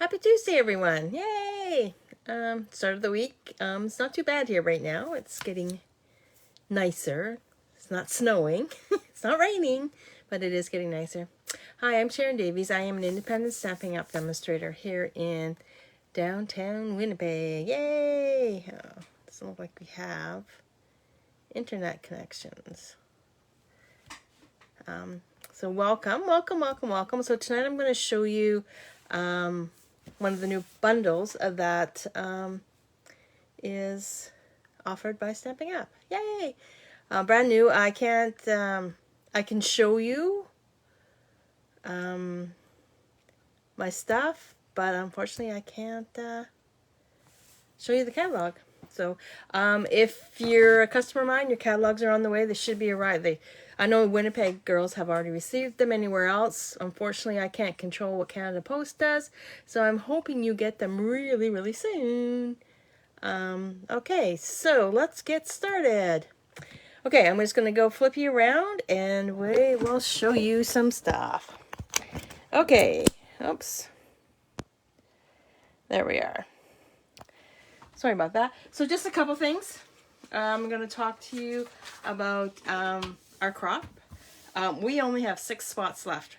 Happy Tuesday, everyone. Yay! Start of the week. It's not too bad here right now. It's getting nicer. It's not snowing. It's not raining, but it is getting nicer. Hi, I'm Sharon Davies. I am an independent Stampin' Up demonstrator here in downtown Winnipeg. Yay! Oh, doesn't look like we have internet connections. So welcome. So tonight I'm going to show you one of the new bundles that is offered by Stampin' Up. Yay! Brand new. I can show you my stuff, but unfortunately I can't show you the catalog. So if you're a customer of mine, your catalogs are on the way. They should be arrived. I know Winnipeg girls have already received them anywhere else. Unfortunately, I can't control what Canada Post does, so I'm hoping you get them really, really soon. Okay, so let's get started. Okay, I'm just going to go flip you around, and we will show you some stuff. Okay, oops. There we are. Sorry about that. So just a couple things. I'm going to talk to you about our crop. We only have 6 spots left.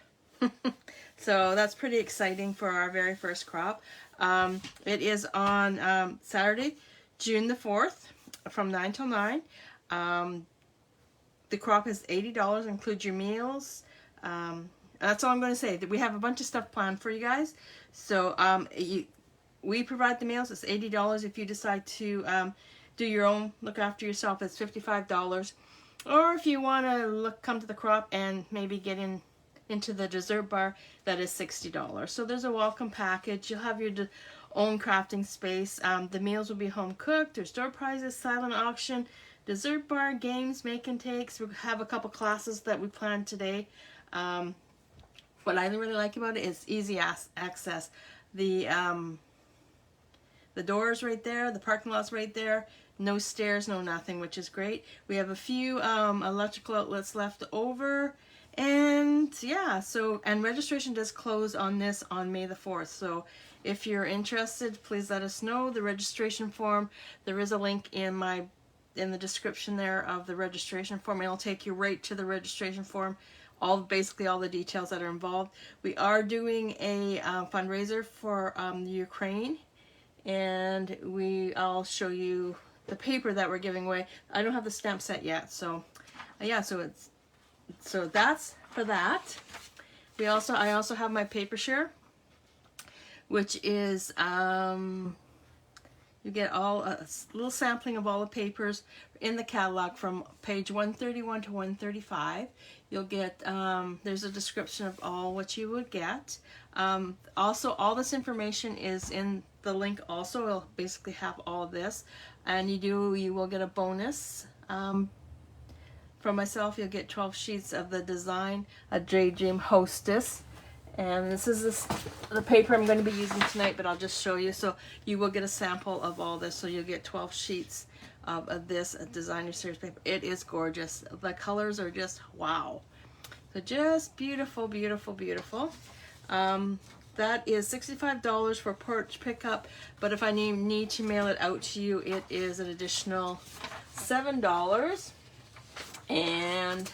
So that's pretty exciting for our very first crop. It is on Saturday, June the 4th from 9 till 9. The crop is $80, includes your meals. That's all I'm going to say. We have a bunch of stuff planned for you guys. So we provide the meals. It's $80. If you decide to do your own, look after yourself, it's $55. Or if you want to come to the crop and maybe get into the dessert bar, that is $60. So there's a welcome package. You'll have your own crafting space. The meals will be home cooked. There's door prizes, silent auction, dessert bar, games, make and takes. We have a couple classes that we planned today. What I really like about it is easy access. The door's right there, the parking lot's right there, no stairs, no nothing, which is great. We have a few electrical outlets left over, and yeah, and registration does close on this on May the 4th, so if you're interested, please let us know. The registration form, there is a link in the description there of the registration form. It'll take you right to the registration form, basically all the details that are involved. We are doing a fundraiser for Ukraine, and I'll show you the paper that we're giving away. I don't have the stamp set yet, so yeah, so that's for that. I also have my paper share, which is you get a little sampling of all the papers in the catalog from page 131 to 135. You'll get, there's a description of all what you would get. Also, all this information is in the link also. It'll basically have all of this. And you will get a bonus. From myself, you'll get 12 sheets of the design, a Dream Hostess. And this is the paper I'm going to be using tonight, but I'll just show you. So you will get a sample of all this. So you'll get 12 sheets of this designer series paper. It is gorgeous. The colors are just wow. So just beautiful, beautiful, beautiful. That is $65 for porch pickup, but if I need to mail it out to you, it is an additional $7. And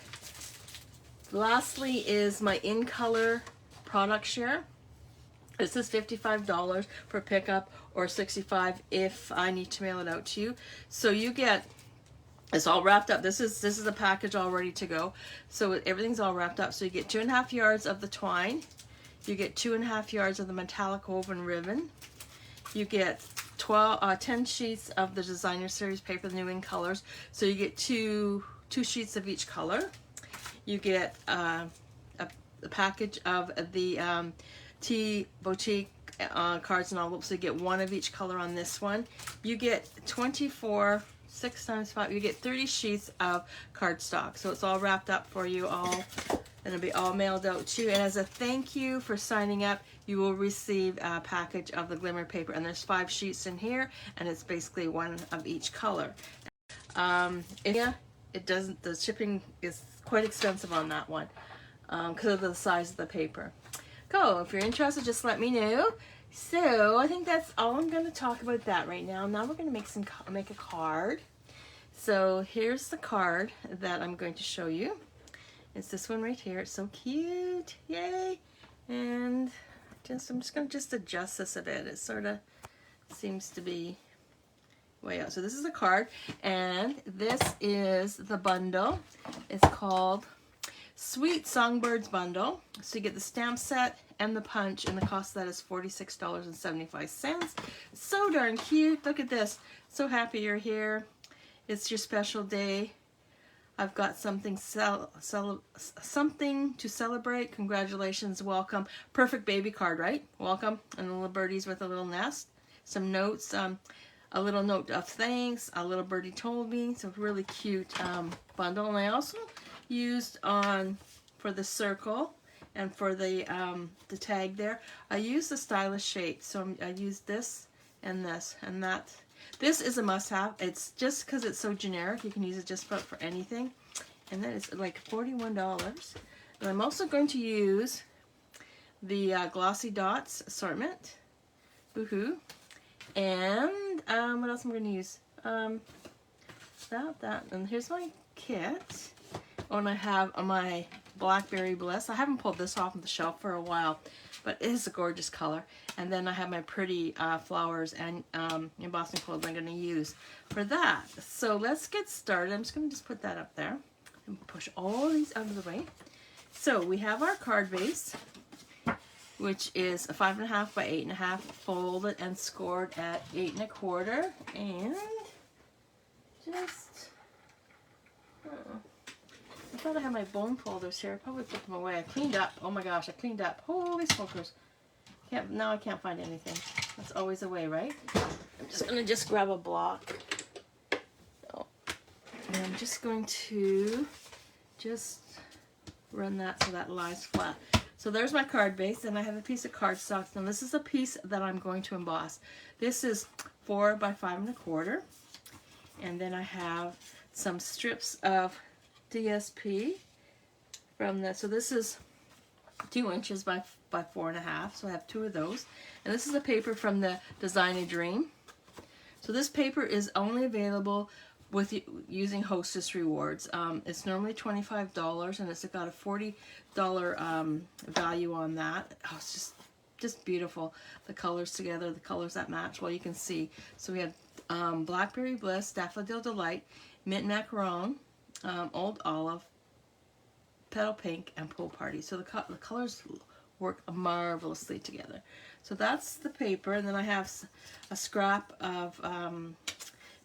lastly is my in color product share. This is $55 for pickup, or $65 if I need to mail it out to you. So you get, it's all wrapped up. This is a package all ready to go. So everything's all wrapped up. So you get 2.5 yards of the twine. You get 2.5 yards of the metallic woven ribbon. You get 10 sheets of the designer series paper, the new in colors. So you get two sheets of each color. You get a package of the Tea Boutique cards and envelopes. So you get 1 of each color on this one. You get 6 times 5, you get 30 sheets of cardstock. So it's all wrapped up for you all, and it'll be all mailed out to you. And as a thank you for signing up, you will receive a package of the glimmer paper. And there's 5 sheets in here, and it's basically 1 of each color. The shipping is quite expensive on that one because of the size of the paper. Go. If you're interested, just let me know. So I think that's all I'm going to talk about that right now. Now we're going to make a card. So here's the card that I'm going to show you. It's this one right here. It's so cute. Yay. And I'm just going to adjust this a bit. It sort of seems to be way out. So this is the card, and this is the bundle. It's called Sweet Songbirds Bundle. So you get the stamp set and the punch, and the cost of that is $46.75. So darn cute. Look at this. So happy you're here. It's your special day. I've got something something to celebrate. Congratulations, welcome. Perfect baby card, right? Welcome. And the little birdies with a little nest. Some notes, a little note of thanks. A little birdie told me. So really cute bundle. And I also used for the circle and for the tag there, I used the stylish shape. So I used this and this and that. This is a must-have. It's just because it's so generic. You can use it just about for anything. And then it's like $41. And I'm also going to use the Glossy Dots assortment. Woohoo. And what else am I going to use? That. And here's my kit. Oh, and I have my Blackberry Bliss. I haven't pulled this off the shelf for a while, but it is a gorgeous color. And then I have my pretty flowers and embossing folder I'm going to use for that. So let's get started. I'm just going to put that up there and push all these out of the way. So we have our card base, which is a 5.5 by 8.5, folded and scored at 8 1/4, and just. I thought I had my bone folders here. I probably put them away. I cleaned up. Oh my gosh, I cleaned up. Holy smokers. Now I can't find anything. That's always a way, right? I'm just going to grab a block. Oh. And I'm just going to run that so that lies flat. So there's my card base, and I have a piece of cardstock. Now this is a piece that I'm going to emboss. This is 4 by 5 1/4. And then I have some strips of DSP from the, so this is 2 inches by 4.5, so I have 2 of those. And this is a paper from the Design a Dream. So this paper is only available with using Hostess rewards. It's normally $25, and it's got a $40 value on that. Oh, it's just beautiful. The colors together, the colors that match. Well, you can see. So we have Blackberry Bliss, Daffodil Delight, Mint Macaron, Old Olive, Petal Pink, and Pool Party. So the colors work marvelously together. So that's the paper, and then I have a scrap of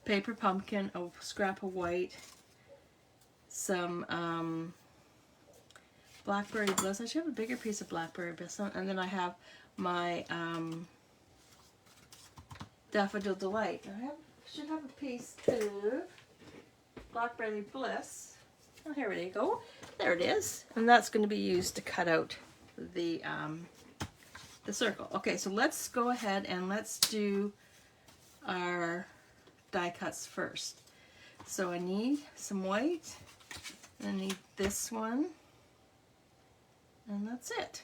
paper pumpkin, a scrap of white, some Blackberry Bliss. I should have a bigger piece of Blackberry Bliss, and then I have my Daffodil Delight. I should have a piece of Blackberry Bliss. Oh, here we go. There it is. And that's going to be used to cut out the circle. Okay, so let's go ahead and let's do our die cuts first. So I need some white. I need this one. And that's it.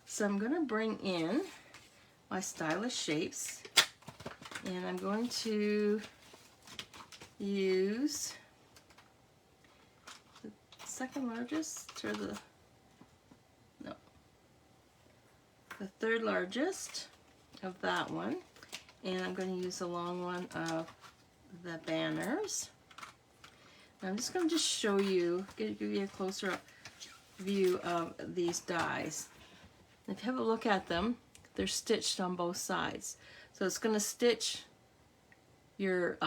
So I'm going to bring in my stylish shapes. And I'm going to use the second largest, or the third largest of that one, and I'm going to use the long one of the banners. And I'm just going to show you, give you a closer up view of these dies. If you have a look at them, they're stitched on both sides. So it's going to stitch your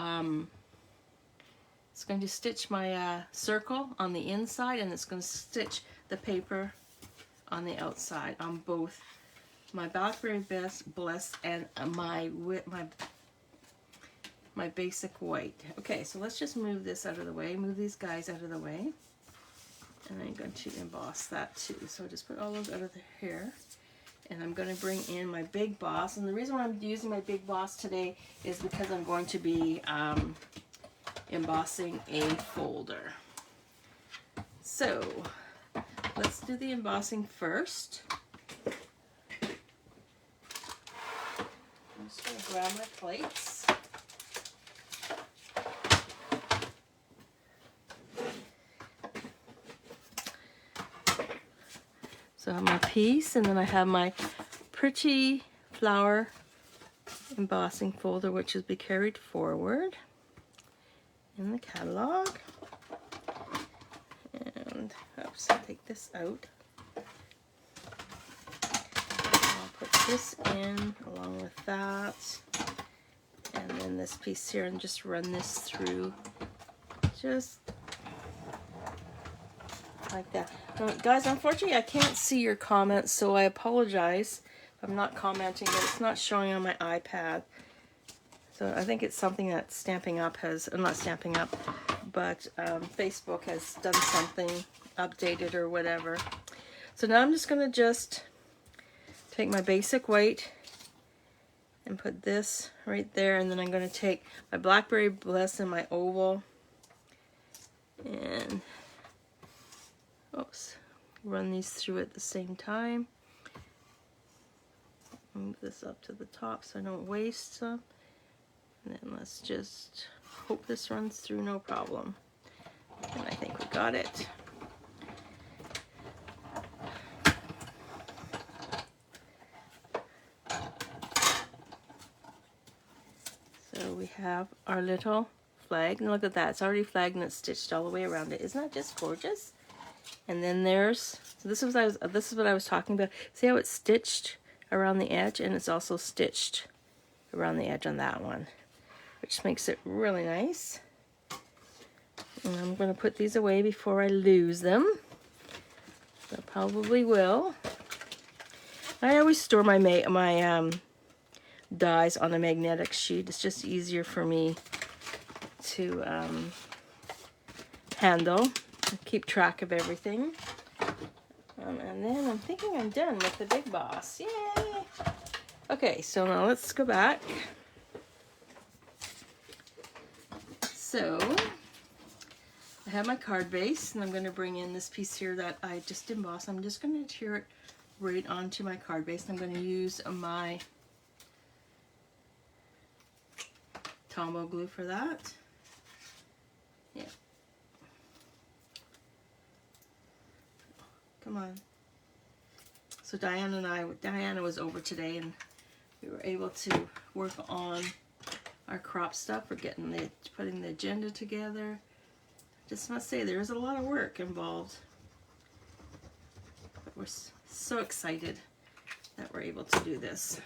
it's going to stitch my circle on the inside, and it's going to stitch the paper on the outside on both my Blackberry Bliss and my basic white. Okay, so let's just move this out of the way, move these guys out of the way, and I'm going to emboss that too. So just put all those out of here, and I'm going to bring in my big boss. And the reason why I'm using my big boss today is because I'm going to be embossing a folder. So let's do the embossing first. plates. So I have my piece, and then I have my pretty flower embossing folder, which is be carried forward in the catalog. And oops, I'll take this out. I'll put this in along with that, and then this piece here, and just run this through just like that. Now, guys, unfortunately I can't see your comments, so I apologize if I'm not commenting, but it's not showing on my iPad. So I think it's something that Stampin' Up has, not Stampin' Up, but Facebook has done something, updated or whatever. So now I'm just going to take my basic white and put this right there, and then I'm going to take my Blackberry Bliss and my oval and oops, run these through at the same time. Move this up to the top so I don't waste some. And then let's just hope this runs through no problem. And I think we got it. So we have our little flag, and look at that, it's already flagged and it's stitched all the way around it. Isn't that just gorgeous? And then there's, so this is what I was talking about. See how it's stitched around the edge, and it's also stitched around the edge on that one, which makes it really nice. And I'm going to put these away before I lose them. I probably will. I always store my dies on a magnetic sheet. It's just easier for me to handle, keep track of everything. And then I'm thinking I'm done with the Big Boss. Yay! Okay, so now let's go back. So I have my card base, and I'm going to bring in this piece here that I just embossed. I'm just going to adhere it right onto my card base. I'm going to use my Tombow glue for that. Yeah. Come on. So Diana was over today, and we were able to work on our crop stuff. We're putting the agenda together. Just must say, there's a lot of work involved. But we're so excited that we're able to do this.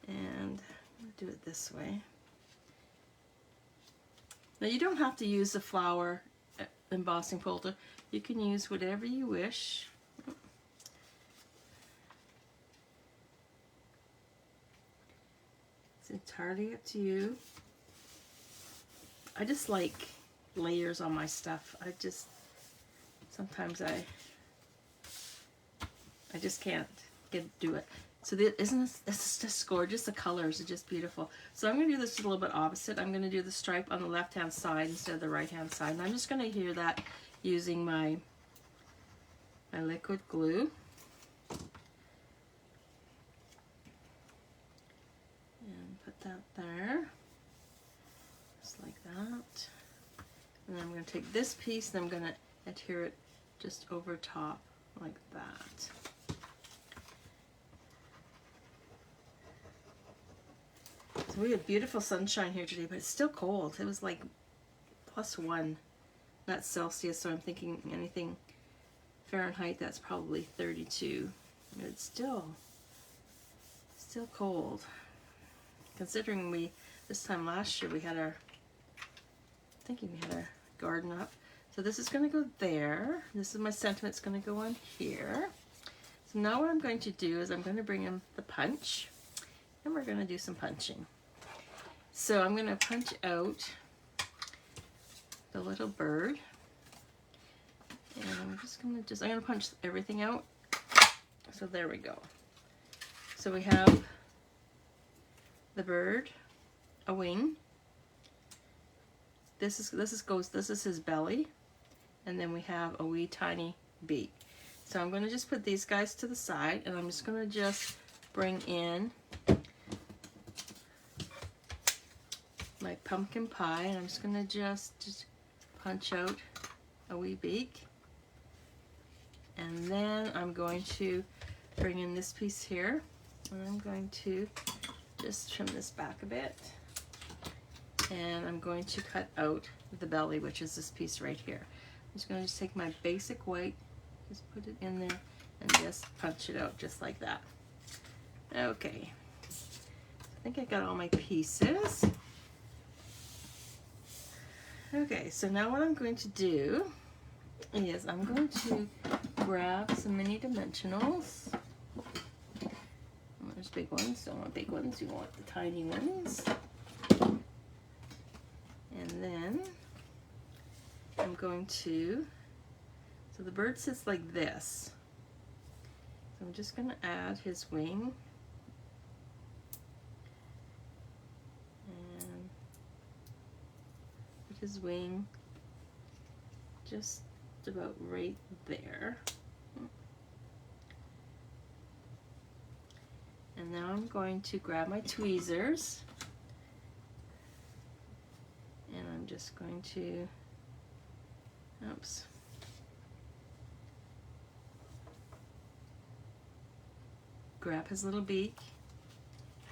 And I'll do it this way. Now you don't have to use the flower embossing folder. You can use whatever you wish. It's entirely up to you. I just like layers on my stuff. Sometimes I just can't do it. So isn't this just gorgeous? The colors are just beautiful. So I'm going to do this a little bit opposite. I'm going to do the stripe on the left hand side instead of the right hand side. And I'm just going to adhere that using my liquid glue. And put that there. Just like that. And then I'm going to take this piece and I'm going to adhere it just over top like that. So we had beautiful sunshine here today, but it's still cold. It was like +1, not Celsius, so I'm thinking anything Fahrenheit, that's probably 32. It's still cold. Considering this time last year we had our garden up. So this is going to go there. This is my sentiment. It's going to go on here. So now what I'm going to do is I'm going to bring in the punch, and we're going to do some punching. So I'm going to punch out the little bird, and I'm going to punch everything out. So there we go. So we have the bird, a wing. This is his belly, and then we have a wee tiny beak. So I'm going to just put these guys to the side, and I'm just going to bring in my pumpkin pie, and I'm just going to just punch out a wee beak. And then I'm going to bring in this piece here, and I'm going to just trim this back a bit. And I'm going to cut out the belly, which is this piece right here. I'm just going to take my basic white, just put it in there, and just punch it out just like that. Okay, I think I got all my pieces. Okay, so now what I'm going to do is I'm going to grab some mini dimensionals. There's big ones, don't want big ones, you want the tiny ones. And then I'm going to, so the bird sits like this. So I'm just going to add his wing. And put his wing just about right there. And now I'm going to grab my tweezers, and I'm just going to, oops, grab his little beak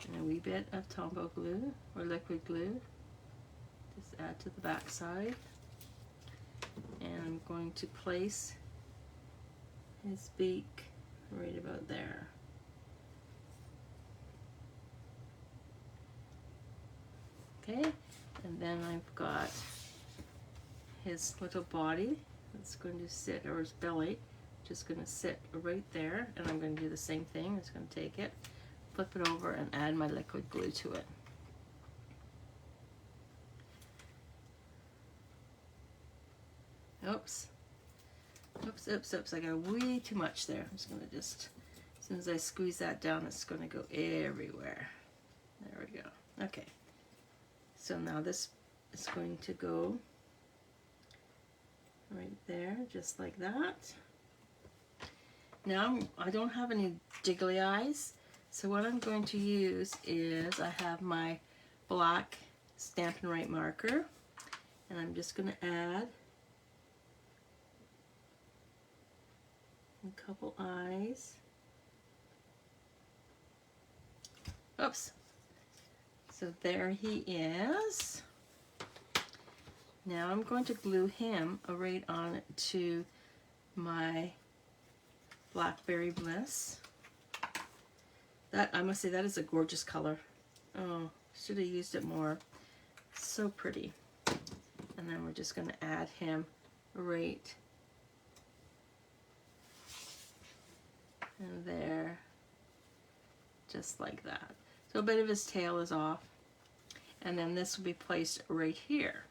and a wee bit of Tombow glue or liquid glue, just add to the back side, and I'm going to place his beak right about there. Okay, and then I've got his little body that's going to sit, or his belly, just going to sit right there, and I'm going to do the same thing. I'm just going to take it, flip it over, and add my liquid glue to it. Oops. Oops, oops, oops, I got way too much there. I'm just going to just, as soon as I squeeze that down, it's going to go everywhere. There we go. Okay. So now this is going to go right there, just like that. Now I don't have any jiggly eyes, so what I'm going to use is I have my black Stampin' Right marker, and I'm just going to add a couple eyes. Oops. So there he is. Now I'm going to glue him right on to my Blackberry Bliss. That, I must say, that is a gorgeous color. Oh, should have used it more. So pretty. And then we're just going to add him right in there, just like that. So a bit of his tail is off. And then this will be placed right here.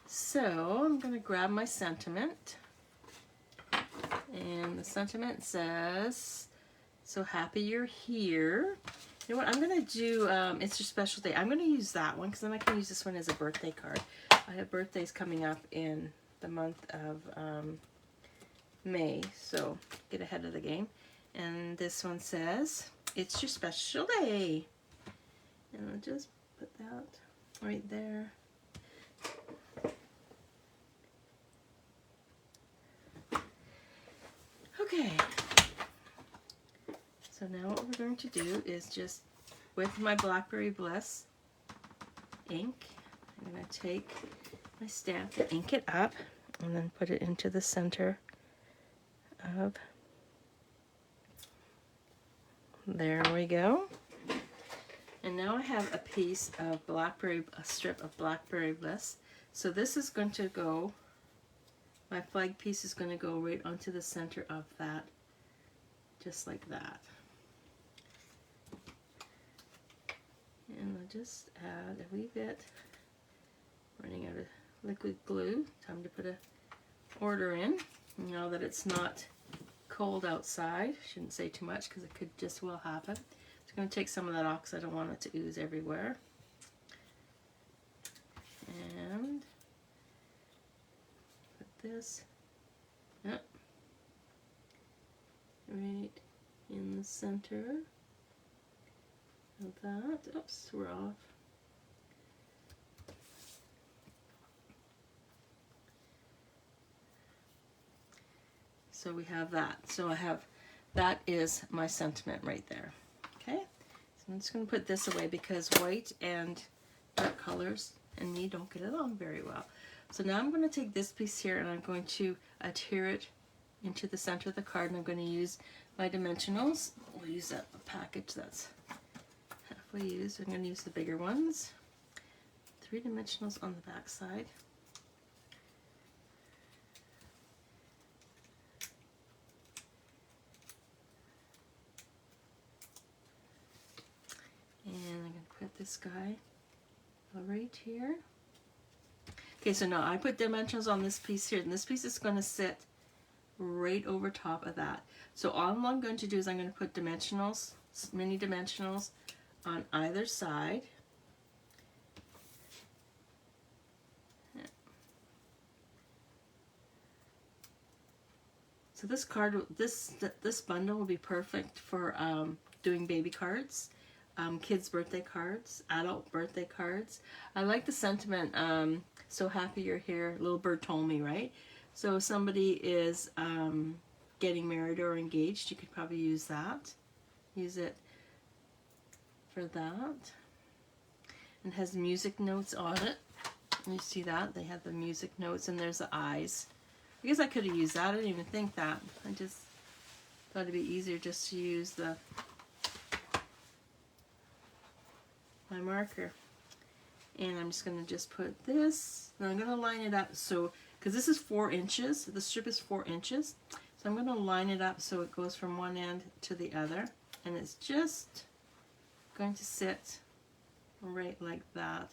So I'm going to grab my sentiment, and the sentiment says, "So happy you're here." You know what I'm going to do, it's your special day. I'm going to use that one because then I can use this one as a birthday card. I have birthdays coming up in the month of May, so get ahead of the game. And this one says, "It's your special day." And I'll just put that right there. Okay. So now what we're going to do is just, with my Blackberry Bliss ink, I'm going to take my stamp and ink it up, and then put it into the center of, there we go. And now I have a piece of a strip of Blackberry Bliss. So this is going to go, my flag piece is going to go right onto the center of that, just like that. And I'll just add a wee bit, running out of liquid glue. Time to put a order in, now that it's not cold outside. Shouldn't say too much because it could just well happen. I'm going to take some of that off because I don't want it to ooze everywhere. And put this up right in the center of that. Oops, we're off. So we have that. So I have, that is my sentiment right there. Okay, so I'm just going to put this away because white and dark colors and me don't get along very well. So now I'm going to take this piece here and I'm going to adhere it into the center of the card, and I'm going to use my dimensionals. We'll use a package that's halfway used. I'm going to use the bigger ones. 3 dimensionals on the back side. And I'm going to put this guy right here. Okay, so now I put dimensionals on this piece here, and this piece is going to sit right over top of that. So all I'm going to do is I'm going to put dimensionals, mini dimensionals, on either side. So this card, this bundle will be perfect for doing baby cards, kids' birthday cards, adult birthday cards. I like the sentiment, so happy you're here, little bird told me, right? So if somebody is getting married or engaged, you could probably use that. Use it for that. And it has music notes on it. You see that? They have the music notes, and there's the eyes. I guess I could have used that. I didn't even think that. I just thought it'd be easier just to use my marker. And I'm just going to just put this. Now I'm going to line it up so, because this is 4 inches. The strip is 4 inches. So I'm going to line it up so it goes from one end to the other. And it's just going to sit right like that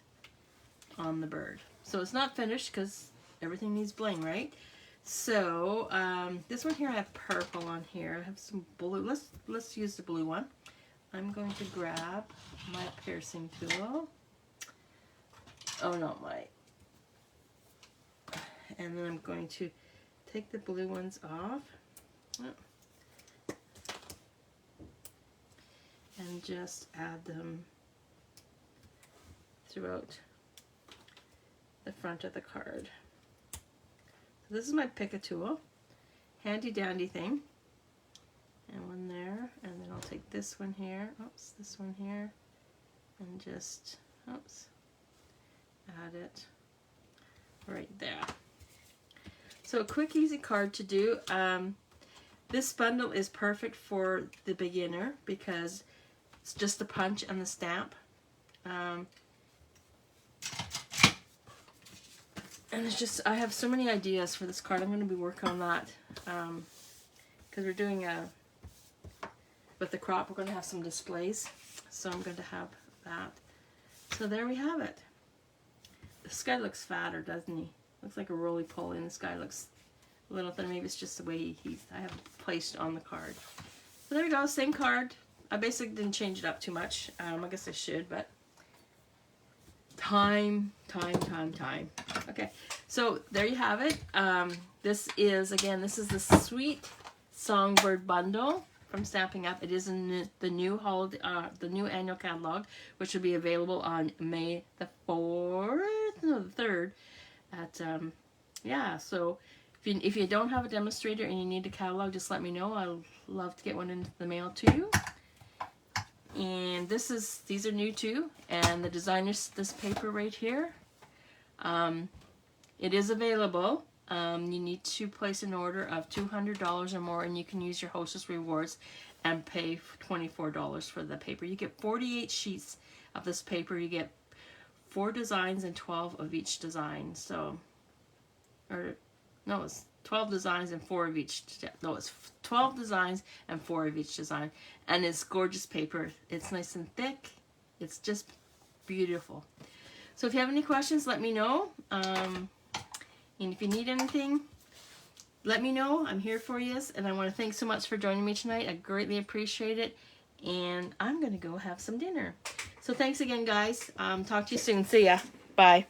on the bird. So it's not finished because everything needs bling, right? So this one here, I have purple on here. I have some blue. Let's use the blue one. I'm going to grab my piercing tool. Oh no, and then I'm going to take the blue ones off. And just add them throughout the front of the card. So this is my pick a tool, handy dandy thing, and one there, and then I'll take this one here, this one here, and just, add it right there. So a quick, easy card to do. This bundle is perfect for the beginner because it's just the punch and the stamp. And it's just, I have so many ideas for this card. I'm going to be working on that because we're doing with the crop, we're going to have some displays. So I'm going to have that. So there we have it. This guy looks fatter, doesn't he? Looks like a roly-poly, and this guy looks a little thin. Maybe it's just the way I have placed on the card. So there we go, same card. I basically didn't change it up too much. I guess I should, but time. Okay, so there you have it. This is the Sweet Songbird bundle from Stampin' Up. It is in the new annual catalog, which will be available on May the 3rd. Yeah. So if you don't have a demonstrator and you need a catalog, just let me know. I'd love to get one into the mail to you. And these are new too, and the designer's this paper right here. It is available. You need to place an order of $200 or more, and you can use your Hostess Rewards and pay $24 for the paper. You get 48 sheets of this paper. You get 4 designs and 12 of each design. So, it's 12 designs and 4 of each. No, it's 12 designs and 4 of each design. And it's gorgeous paper. It's nice and thick. It's just beautiful. So if you have any questions, let me know. And if you need anything, let me know. I'm here for you. And I want to thank so much for joining me tonight. I greatly appreciate it. And I'm going to go have some dinner. So thanks again, guys. Talk to you soon. See ya. Bye.